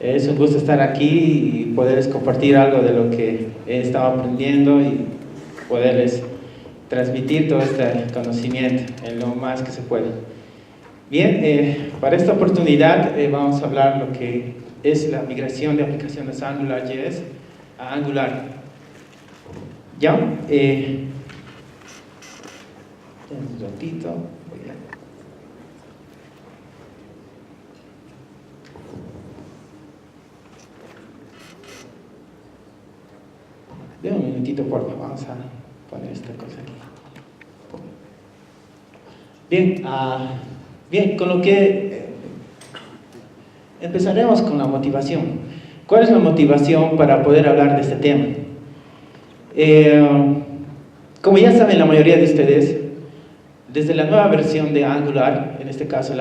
Es un gusto estar aquí y poderles compartir algo de lo que he estado aprendiendo y poderles transmitir todo este conocimiento en lo más que se pueda. Bien, para esta oportunidad vamos a hablar lo que es la migración de aplicaciones AngularJS a Angular. ¿Ya? Un ratito. Deme un minutito, por favor. Vamos a poner esta cosa aquí. Bien, bien, con lo que empezaremos con la motivación. ¿Cuál es la motivación para poder hablar de este tema? Como ya saben la mayoría de ustedes, desde la nueva versión de Angular, en este caso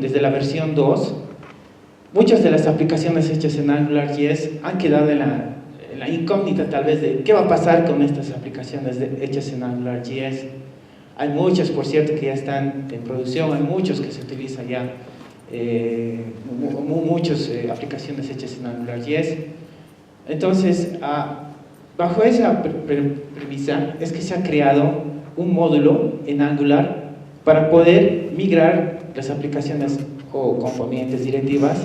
desde la versión 2, muchas de las aplicaciones hechas en AngularJS han quedado en la incógnita tal vez de qué va a pasar con estas aplicaciones hechas en AngularJS. Hay muchas, por cierto, que ya están en producción, hay muchos que se utilizan ya, muchas aplicaciones hechas en AngularJS. Entonces, bajo esa premisa es que se ha creado un módulo en Angular para poder migrar las aplicaciones o componentes directivas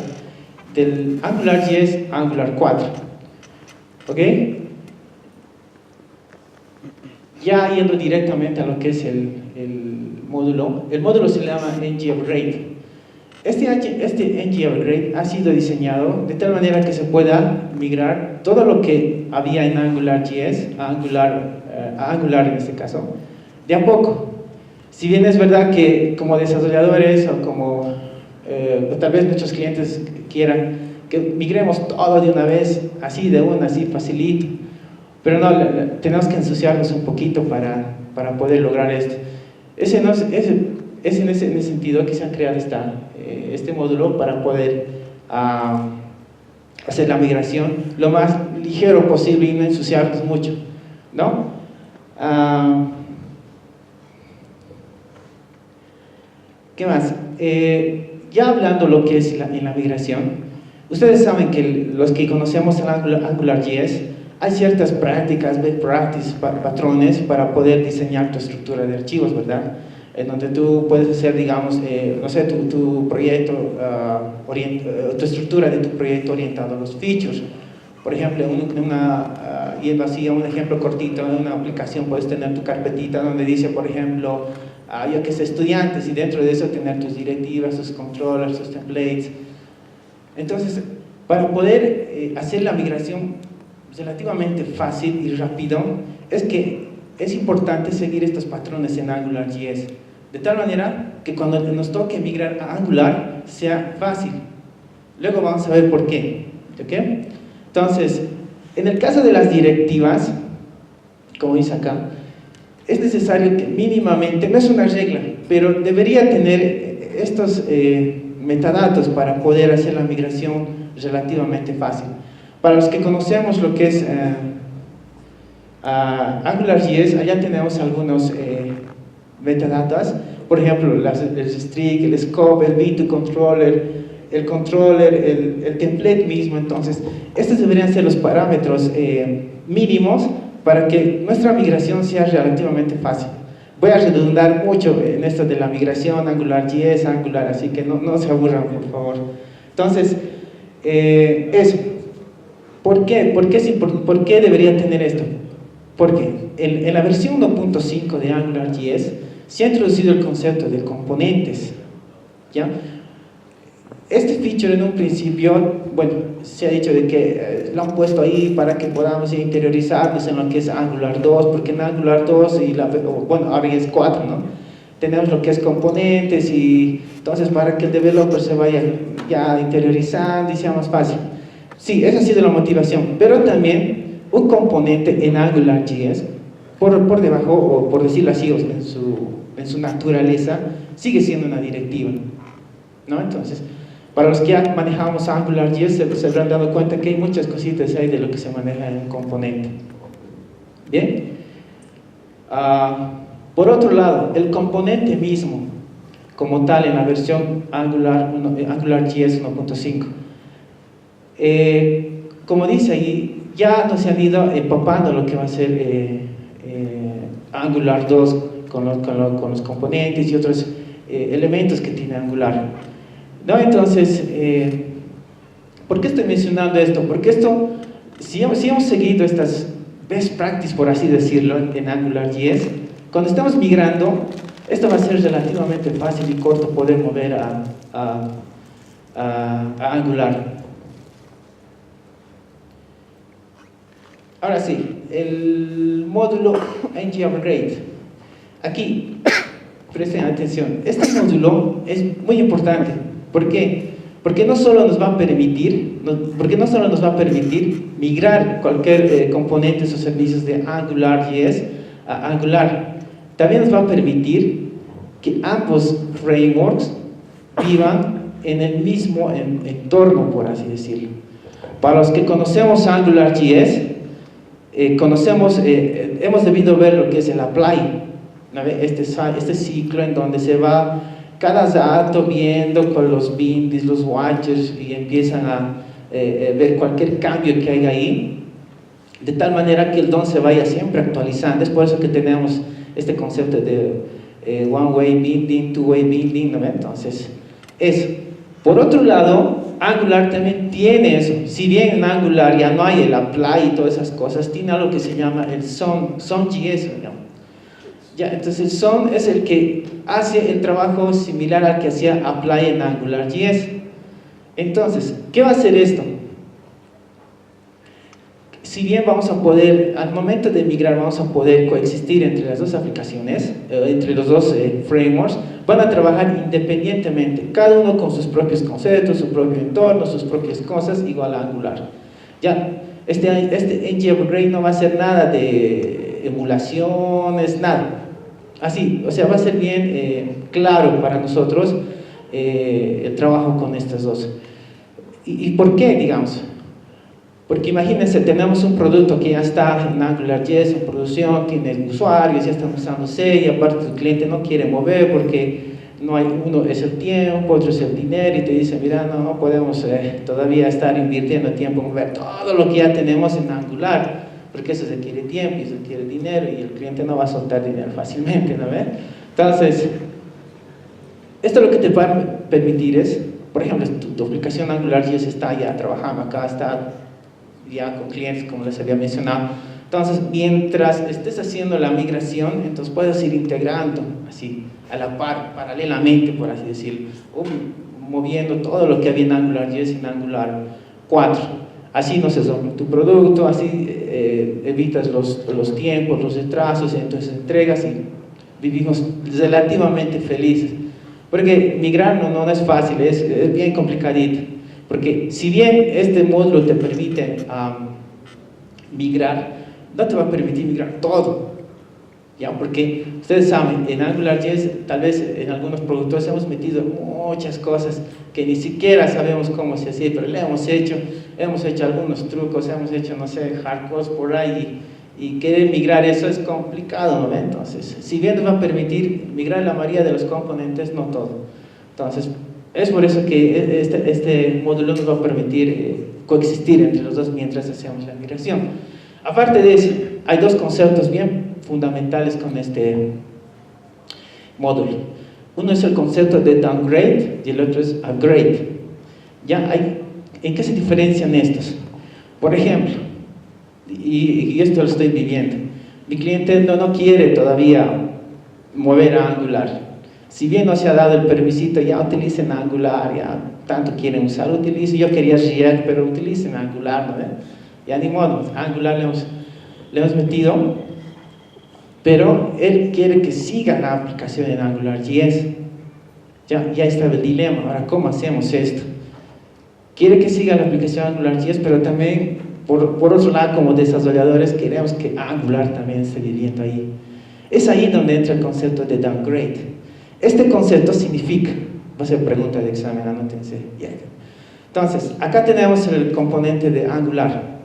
del AngularJS a Angular 4. ¿Ok? Ya yendo directamente a lo que es el módulo se llama ng-upgrade. Este ng-upgrade ha sido diseñado de tal manera que se pueda migrar todo lo que había en AngularJS a Angular en este caso, de a poco. Si bien es verdad que como desarrolladores o como tal vez nuestros clientes quieran que migremos todo de una vez, así facilito, pero no, tenemos que ensuciarnos un poquito para poder lograr esto. Es en ese sentido que se ha creado este módulo para poder hacer la migración lo más ligero posible y no ensuciarnos mucho, ¿no? ¿Qué más? Ya hablando lo que es en la migración, ustedes saben que los que conocemos el AngularJS, hay ciertas prácticas, best practices, patrones para poder diseñar tu estructura de archivos, ¿verdad? En donde tú puedes hacer, digamos, no sé, tu proyecto, tu estructura de tu proyecto orientado a los features. Por ejemplo, yendo así a un ejemplo cortito, en una aplicación puedes tener tu carpetita donde dice, por ejemplo, yo que sé, estudiantes, y dentro de eso tener tus directivas, tus controllers, tus templates. Entonces, para poder hacer la migración relativamente fácil y rápido, es importante seguir estos patrones en AngularJS, de tal manera que cuando nos toque migrar a Angular sea fácil. Luego vamos a ver por qué, ¿ok? Entonces, en el caso de las directivas, como dice acá, es necesario que mínimamente, no es una regla, pero debería tener estos metadatos para poder hacer la migración relativamente fácil. Para los que conocemos lo que es AngularJS, allá tenemos algunos metadatas, por ejemplo, el string, el scope, el v2controller, el controller, el template mismo. Entonces, estos deberían ser los parámetros mínimos para que nuestra migración sea relativamente fácil. Voy a redundar mucho en esto de la migración AngularJS, Angular, así que no se aburran, por favor. Entonces, eso. ¿Por qué? ¿Por qué debería tener esto? Porque en la versión 1.5 de AngularJS se ha introducido el concepto de componentes, ¿ya? Este feature en un principio, bueno, se ha dicho de que lo han puesto ahí para que podamos interiorizarnos en lo que es Angular 2, porque en Angular 2, bueno, ahora es 4, ¿no? Tenemos lo que es componentes y entonces para que el developer se vaya ya interiorizando y sea más fácil. Sí, esa ha sido la motivación, pero también un componente en AngularJS, por debajo, o por decirlo así, en su naturaleza, sigue siendo una directiva, ¿no? Entonces, para los que ya manejamos AngularJS se habrán dado cuenta que hay muchas cositas ahí de lo que se maneja en un componente. Bien. Por otro lado, el componente mismo, como tal en la versión AngularJS 1.5, Como dice ahí, ya nos han ido empapando lo que va a ser Angular 2 con los componentes y otros elementos que tiene Angular, ¿no? Entonces, ¿por qué estoy mencionando esto? Porque esto, si hemos seguido estas best practices, por así decirlo, en AngularJS, cuando estamos migrando, esto va a ser relativamente fácil y corto poder mover a Angular. Ahora sí, el módulo ng-upgrade. Aquí, presten atención, este módulo es muy importante. ¿Por qué? Porque no solo nos va a permitir, migrar cualquier componentes o servicios de AngularJS a Angular, también nos va a permitir que ambos frameworks vivan en el mismo entorno, por así decirlo. Para los que conocemos AngularJS, hemos debido ver lo que es el apply, ¿no? Este ciclo en donde se va cada rato viendo con los bindis, los watchers, y empiezan a ver cualquier cambio que haya ahí, de tal manera que el DOM se vaya siempre actualizando. Es por eso que tenemos este concepto de one-way binding, two-way binding, ¿no? Entonces, eso. Por otro lado, Angular también tiene eso. Si bien en Angular ya no hay el apply y todas esas cosas, tiene algo que se llama el SOM.js, ¿no? Ya, entonces el SOM es el que hace el trabajo similar al que hacía apply en AngularJS. Entonces, ¿qué va a hacer esto? Si bien vamos a poder, al momento de migrar, vamos a poder coexistir entre las dos aplicaciones, entre los dos frameworks, van a trabajar independientemente, cada uno con sus propios conceptos, su propio entorno, sus propias cosas, igual a Angular. Ya, este ng-upgrade no va a hacer nada de emulaciones, nada. Así, o sea, va a ser bien claro para nosotros el trabajo con estas dos. ¿Y por qué, digamos? Porque imagínense, tenemos un producto que ya está en AngularJS en producción, tiene usuarios, ya están usando C, y aparte el cliente no quiere mover porque no hay, uno es el tiempo, otro es el dinero, y te dice, mira, no podemos todavía estar invirtiendo tiempo en mover todo lo que ya tenemos en Angular, porque eso requiere tiempo y requiere dinero, y el cliente no va a soltar dinero fácilmente, ¿no ves? Entonces, esto lo que te va a permitir es, por ejemplo, tu aplicación AngularJS está ya trabajando acá, está ya con clientes, como les había mencionado. Entonces, mientras estés haciendo la migración, entonces puedes ir integrando así, a la par, paralelamente, por así decirlo, moviendo todo lo que había en AngularJS en Angular 4. Así no se rompe tu producto, así evitas los tiempos, los retrasos, entonces entregas y vivimos relativamente felices. Porque migrar no es fácil, es bien complicadito. Porque si bien este módulo te permite migrar, no te va a permitir migrar todo, ¿ya? Porque ustedes saben, en AngularJS tal vez en algunos productores hemos metido muchas cosas que ni siquiera sabemos cómo se hace, pero le hemos hecho algunos trucos, hemos hecho, no sé, hardcores por ahí, y querer migrar eso es complicado, ¿no? Entonces, si bien nos va a permitir migrar la mayoría de los componentes, no todo. Entonces, es por eso que este módulo nos va a permitir coexistir entre los dos mientras hacemos la migración. Aparte de eso, hay dos conceptos bien fundamentales con este módulo. Uno es el concepto de downgrade y el otro es upgrade. ¿En qué se diferencian estos? Por ejemplo, y esto lo estoy viviendo, mi cliente no quiere todavía mover a Angular. Si bien no se ha dado el permisito, ya utilicen Angular, ya tanto quieren usar, utilicen. Yo quería React, pero utilicen Angular, ¿no? Ya ni modo, Angular le hemos metido, pero él quiere que siga la aplicación en AngularJS. Ya está el dilema. Ahora, ¿cómo hacemos esto? Quiere que siga la aplicación AngularJS, pero también, por otro lado, como desarrolladores, queremos que Angular también esté viviendo ahí. Es ahí donde entra el concepto de downgrade. Este concepto significa, va a ser pregunta de examen, anótense. Entonces, acá tenemos el componente de Angular.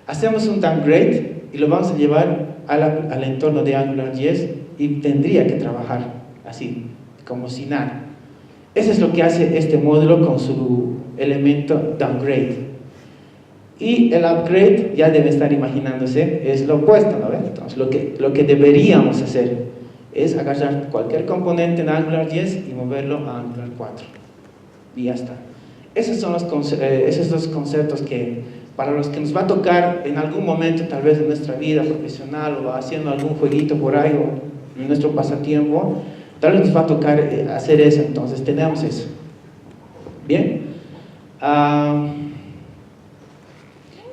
Hacemos un downgrade y lo vamos a llevar al entorno de AngularJS y tendría que trabajar así, como si nada. Eso es lo que hace este módulo con su elemento downgrade. Y el upgrade, ya debe estar imaginándose, es lo opuesto, ¿no ven? Entonces, lo que deberíamos hacer es agarrar cualquier componente en AngularJS y moverlo a Angular 4. Y ya está. Esos son esos dos conceptos que, para los que nos va a tocar en algún momento, tal vez en nuestra vida profesional, o haciendo algún jueguito por ahí, o en nuestro pasatiempo, tal vez nos va a tocar hacer eso. Entonces, tenemos eso. Bien.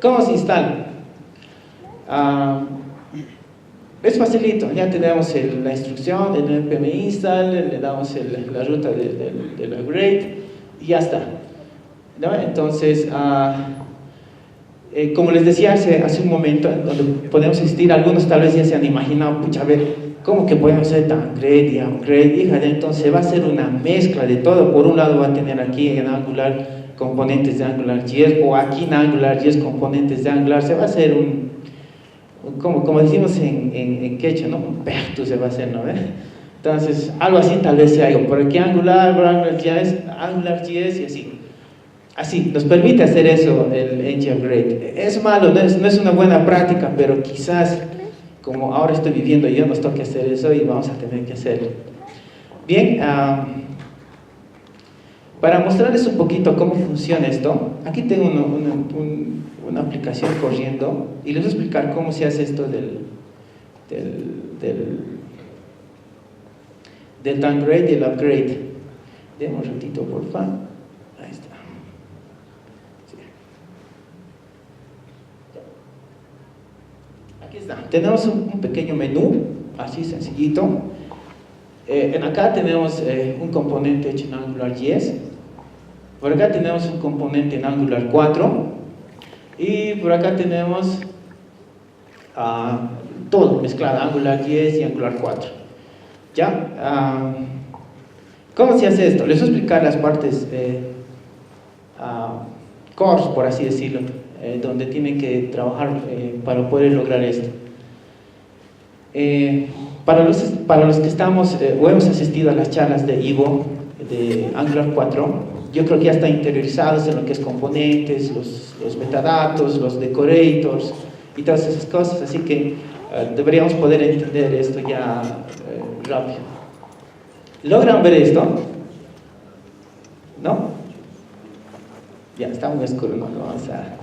¿Cómo se instala? Es facilito, ya tenemos la instrucción, el npm install, le damos la ruta del upgrade y ya está, ¿no? Entonces, como les decía hace un momento, donde podemos existir, algunos tal vez ya se han imaginado, pucha, a ver, ¿cómo que podemos hacer downgrade y upgrade? Híjole, entonces va a ser una mezcla de todo. Por un lado va a tener aquí en Angular componentes de AngularJS, o aquí en AngularJS componentes de Angular. Se va a hacer como decimos en quechua, ¿no? Un perto se va a hacer, ¿no? Entonces, algo así tal vez sea algo. Por aquí Angular, por AngularJS y así. Así, nos permite hacer eso el ng upgrade. Es malo, no es una buena práctica, pero quizás, como ahora estoy viviendo yo, nos toque hacer eso y vamos a tener que hacerlo. Bien, para mostrarles un poquito cómo funciona esto, aquí tengo una aplicación corriendo y les voy a explicar cómo se hace esto del downgrade y el upgrade. Denme un ratito, por favor. Ahí está. Sí. Aquí está. Tenemos un pequeño menú, así sencillito. Acá tenemos un componente hecho en AngularJS. Por acá tenemos un componente en Angular 4 y por acá tenemos todo mezclado, AngularJS y Angular 4. ¿Ya? ¿Cómo se hace esto? Les voy a explicar las partes cores, por así decirlo, donde tienen que trabajar para poder lograr esto. Para los que estamos o hemos asistido a las charlas de Ivo de Angular 4, yo creo que ya están interiorizados en lo que es componentes, los metadatos, los decorators y todas esas cosas, así que deberíamos poder entender esto ya rápido. ¿Logran ver esto? ¿No? Ya, está muy oscuro, no lo vamos a...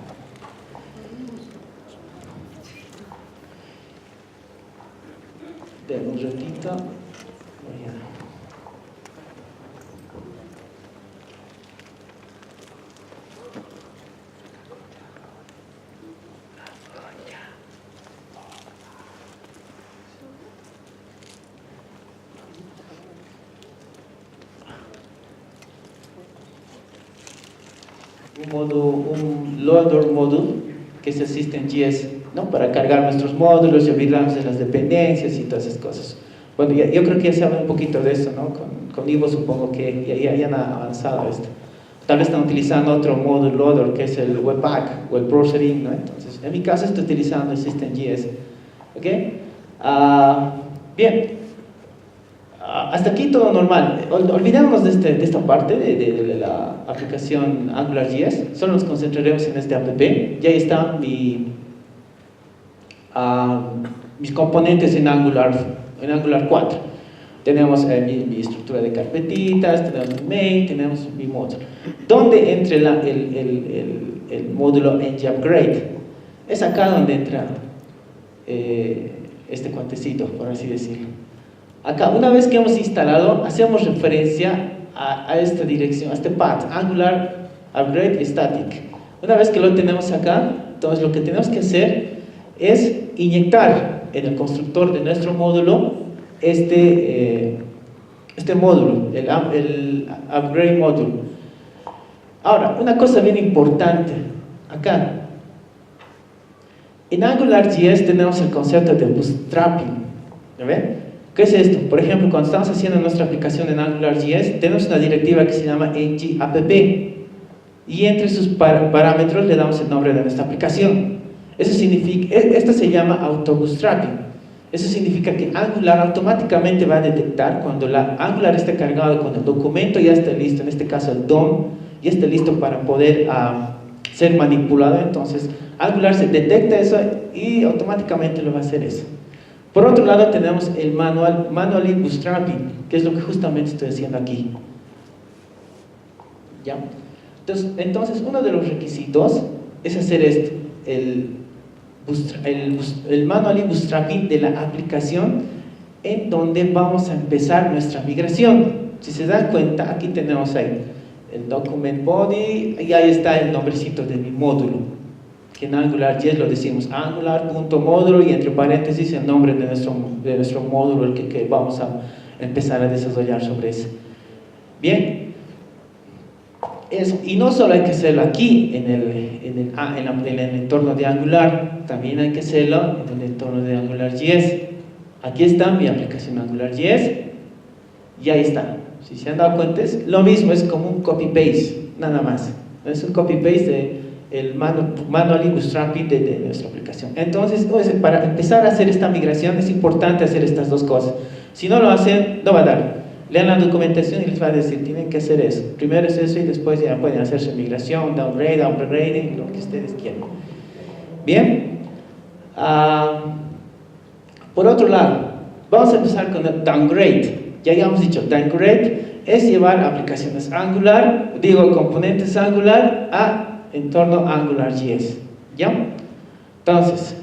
Denme un ratito. Voy a... un loader module que es el system.js, ¿no? Para cargar nuestros módulos y olvidarnos de las dependencias y todas esas cosas. Bueno, yo creo que ya se habla un poquito de eso, ¿no? Con Ivo supongo que ya han avanzado esto. Tal vez están utilizando otro module loader que es el Webpack o el Browsering, ¿no? Entonces, en mi caso estoy utilizando el system.js. ¿Ok? Bien. Hasta aquí todo normal. Olvidémonos de esta parte de la aplicación AngularJS. Solo nos concentraremos en este app. Y ahí están mis componentes en Angular 4. Tenemos mi estructura de carpetitas, tenemos mi main, tenemos mi módulo. ¿Dónde entra el módulo ng-upgrade? Es acá donde entra este cuantecito, por así decirlo. Acá, una vez que hemos instalado, hacemos referencia a esta dirección, a este path, Angular Upgrade Static. Una vez que lo tenemos acá, entonces lo que tenemos que hacer es inyectar en el constructor de nuestro módulo este módulo, el Upgrade Module. Ahora, una cosa bien importante, acá, en AngularJS tenemos el concepto de bootstrapping, ¿lo ven? ¿Qué es esto? Por ejemplo, cuando estamos haciendo nuestra aplicación en AngularJS, tenemos una directiva que se llama ng-app y entre sus parámetros le damos el nombre de nuestra aplicación. Eso significa, esto se llama auto-bootstrapping. Eso significa que Angular automáticamente va a detectar cuando Angular esté cargado, cuando el documento ya esté listo, en este caso el DOM, ya esté listo para poder ser manipulado, entonces Angular se detecta eso y automáticamente lo va a hacer eso. Por otro lado tenemos el manually bootstrapping, que es lo que justamente estoy haciendo aquí. ¿Ya? Entonces uno de los requisitos es hacer esto, el manually bootstrapping de la aplicación en donde vamos a empezar nuestra migración. Si se dan cuenta, aquí tenemos ahí el document body y ahí está el nombrecito de mi módulo, que en AngularJS lo decimos angular.módulo y entre paréntesis el nombre de nuestro módulo, el que vamos a empezar a desarrollar sobre ese. Bien, eso. Y no solo hay que hacerlo aquí en el entorno de Angular, también hay que hacerlo en el entorno de AngularJS. Aquí está mi aplicación AngularJS y ahí está. Si se han dado cuenta, es lo mismo, es como un copy-paste, nada más. Es un copy-paste del manually bootstrapping de nuestra aplicación. Entonces, para empezar a hacer esta migración es importante hacer estas dos cosas. Si no lo hacen, no va a dar. Lean la documentación y les va a decir, tienen que hacer eso. Primero es eso y después ya pueden hacer su migración, downgrade, upgrading, lo que ustedes quieran. Bien. Por otro lado, vamos a empezar con el downgrade. Ya habíamos dicho, downgrade es llevar aplicaciones Angular, componentes Angular a entorno AngularJS. ¿Ya? Entonces,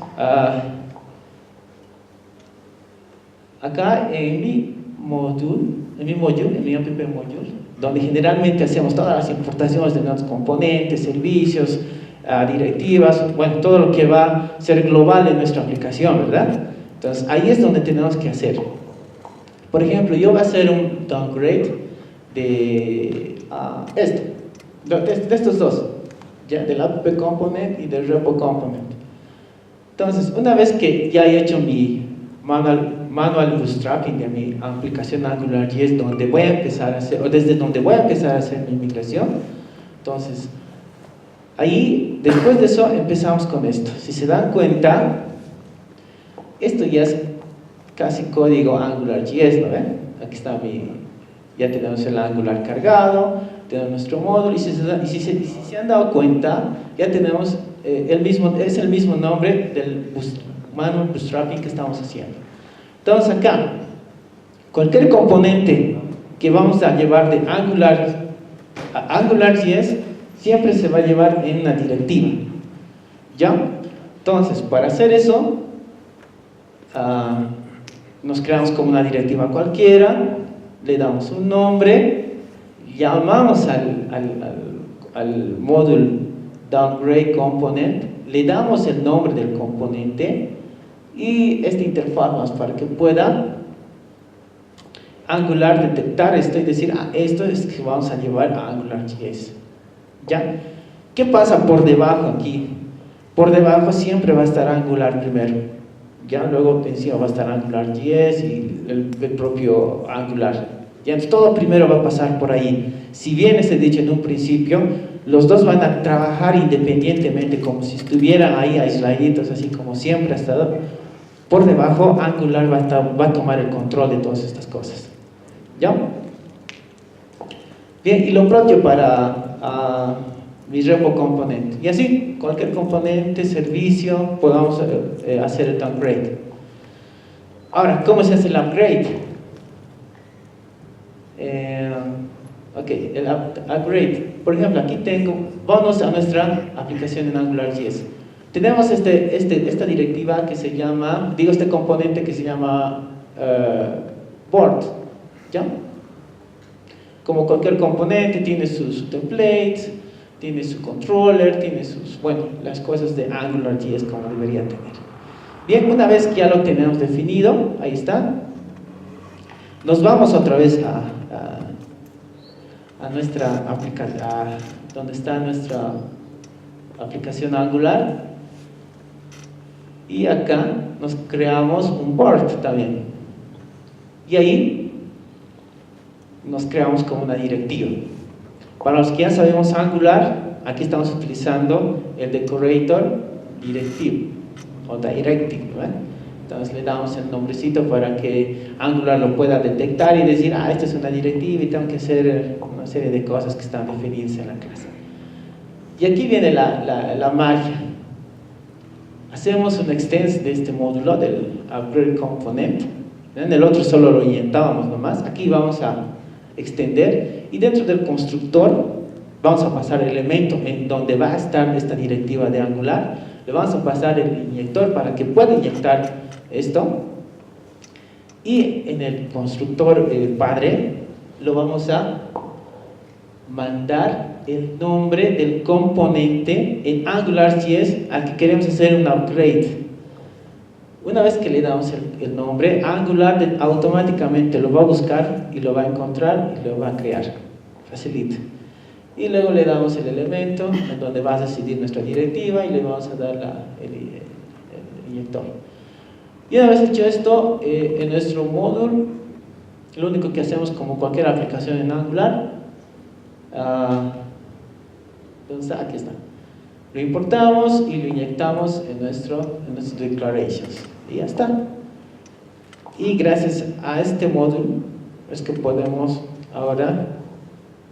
acá en mi app module, donde generalmente hacemos todas las importaciones de nuevos componentes, servicios, directivas, bueno, todo lo que va a ser global en nuestra aplicación, ¿verdad? Entonces, ahí es donde tenemos que hacer. Por ejemplo, yo voy a hacer un downgrade de estos dos, ¿ya? Del app component y del repo component. Entonces, una vez que ya he hecho mi manual bootstrapping de mi aplicación AngularJS, donde voy a empezar a hacer, o desde donde voy a empezar a hacer mi migración, entonces, ahí, después de eso, empezamos con esto. Si se dan cuenta, esto ya es casi código AngularJS, ¿no ven? Aquí está ya tenemos el Angular cargado, tenemos nuestro módulo, y si se han dado cuenta, ya tenemos es el mismo nombre del manual bootstrapping que estamos haciendo. Entonces acá, cualquier componente que vamos a llevar de Angular a AngularJS, siempre se va a llevar en una directiva. ¿Ya? Entonces, para hacer eso, nos creamos como una directiva cualquiera, le damos un nombre, llamamos al módulo downgrade component, le damos el nombre del componente y esta interfaz para que pueda Angular detectar esto y decir, esto es que vamos a llevar a AngularJS. ¿Ya? ¿Qué pasa por debajo aquí? Por debajo siempre va a estar Angular primero. Ya luego encima va a estar AngularJS y el propio Angular. Ya, entonces todo primero va a pasar por ahí. Si bien se dicho en un principio, los dos van a trabajar independientemente, como si estuvieran ahí aisladitos, así como siempre ha estado. Por debajo, Angular va a tomar el control de todas estas cosas. ¿Ya? Bien, y lo propio para mi repo component. Y así, cualquier componente, servicio, podamos hacer el downgrade. Ahora, ¿cómo se hace el upgrade? Ok, el upgrade. Por ejemplo, aquí vamos a nuestra aplicación en AngularJS. Tenemos esta directiva que se llama, este componente que se llama board. ¿Ya? Como cualquier componente, tiene sus templates, tiene su controller, tiene las cosas de AngularJS como debería tener. Bien, una vez que ya lo tenemos definido, ahí está, nos vamos otra vez a nuestra aplicación, donde está nuestra aplicación Angular, y acá nos creamos un board también, y ahí nos creamos como una directiva. Para los que ya sabemos Angular, aquí estamos utilizando el decorator directive o directive, ¿no? Entonces le damos el nombrecito para que Angular lo pueda detectar y decir, esta es una directiva y tengo que hacer una serie de cosas que están definidas en la clase. Y aquí viene la magia. Hacemos un extens de este módulo del upgrade component. En el otro solo lo inyectábamos nomás. Aquí vamos a extender y dentro del constructor vamos a pasar el elemento en donde va a estar esta directiva de Angular. Le vamos a pasar el inyector para que pueda inyectar esto. Y en el constructor padre lo vamos a mandar el nombre del componente en AngularJS al que queremos hacer un upgrade. Una vez que le damos el nombre, Angular automáticamente lo va a buscar y lo va a encontrar y lo va a crear. Facilito. Y luego le damos el elemento en donde va a decidir nuestra directiva y le vamos a dar el inyector. Y una vez hecho esto, en nuestro módulo, lo único que hacemos como cualquier aplicación en Angular, ¿dónde está? Aquí está. Lo importamos y lo inyectamos en nuestros declarations. Y ya está. Y gracias a este módulo es que podemos ahora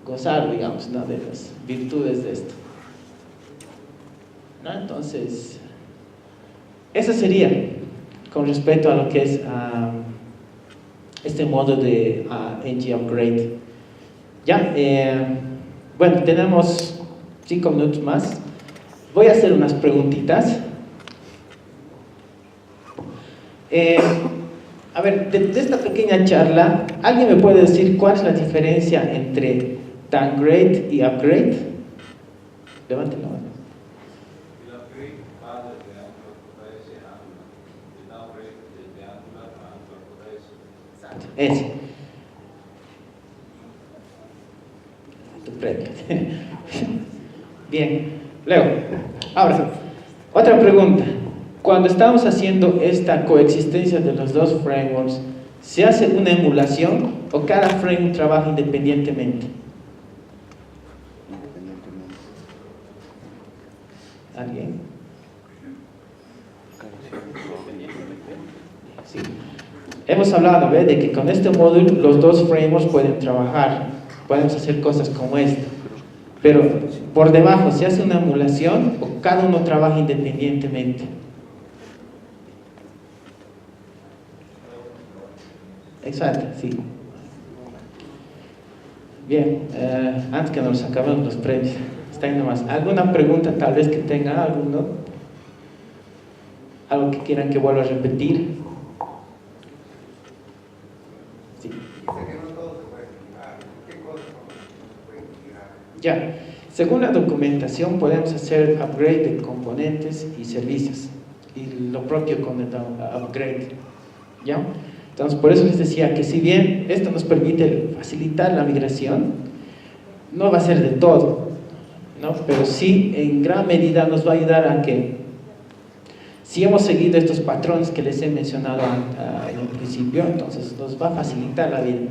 gozar, digamos, ¿no?, de las virtudes de esto, ¿no? Entonces, eso sería con respecto a lo que es este modo de ng upgrade. Ya, bueno, tenemos 5 minutos más. Voy a hacer unas preguntitas. A ver, de esta pequeña charla, ¿alguien me puede decir cuál es la diferencia entre downgrade y upgrade? Levanten la mano. El upgrade va desde AngularJS a Angular. El downgrade desde Angular a AngularJS. Exacto, ese. Tu premio. Bien, Leo. Ahora sí, otra pregunta. Cuando estamos haciendo esta coexistencia de los dos frameworks, ¿se hace una emulación o cada framework trabaja independientemente? ¿Alguien? Sí. Hemos hablado, ¿ve?, de que con este módulo los dos frameworks pueden trabajar, podemos hacer cosas como esta, pero por debajo, ¿se hace una emulación o cada uno trabaja independientemente? Exacto, sí. Bien, antes que nos acabemos los premios, está ahí nomás. ¿Alguna pregunta tal vez que tenga alguno? ¿Algo que quieran que vuelva a repetir? Sí. Ya, según la documentación podemos hacer upgrade de componentes y servicios, y lo propio con el upgrade, ¿ya? Entonces, por eso les decía que si bien esto nos permite facilitar la migración, no va a ser de todo, ¿no? Pero sí, en gran medida nos va a ayudar a que, si hemos seguido estos patrones que les he mencionado en un principio, entonces nos va a facilitar la vida.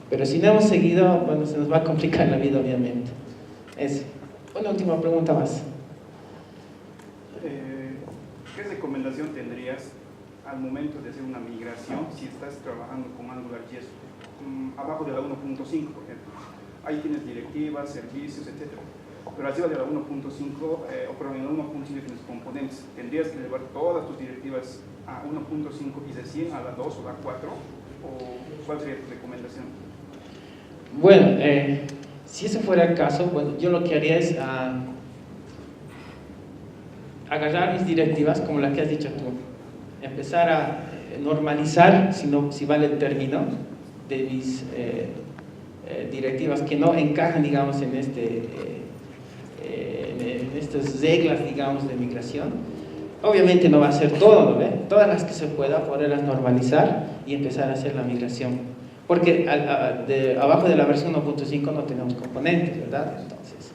Pero si no hemos seguido, bueno, se nos va a complicar la vida, obviamente. Eso. Una última pregunta más. ¿Qué recomendación tendrías al momento de hacer una migración si estás trabajando con AngularJS abajo de la 1.5, por ejemplo? Ahí tienes directivas, servicios, etc. Pero arriba de la 1.5, o perdón, en la 1.5 tienes componentes. ¿Tendrías que llevar todas tus directivas a 1.5 y recién a la 2 o la 4? ¿O cuál sería tu recomendación? Bueno, si ese fuera el caso, bueno, yo lo que haría es agarrar mis directivas, como la que has dicho tú, empezar a normalizar, si vale el término, de mis directivas que no encajan, digamos, en estas reglas, digamos, de migración. Obviamente no va a ser todo, ¿no ve? Todas las que se pueda, poderlas normalizar y empezar a hacer la migración. Porque abajo de la versión 1.5 no tenemos componentes, ¿verdad? Entonces,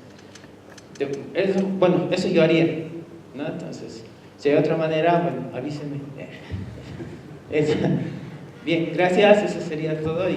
eso yo haría, ¿no? Entonces, si hay otra manera, bueno, avísenme. Bien, gracias, eso sería todo y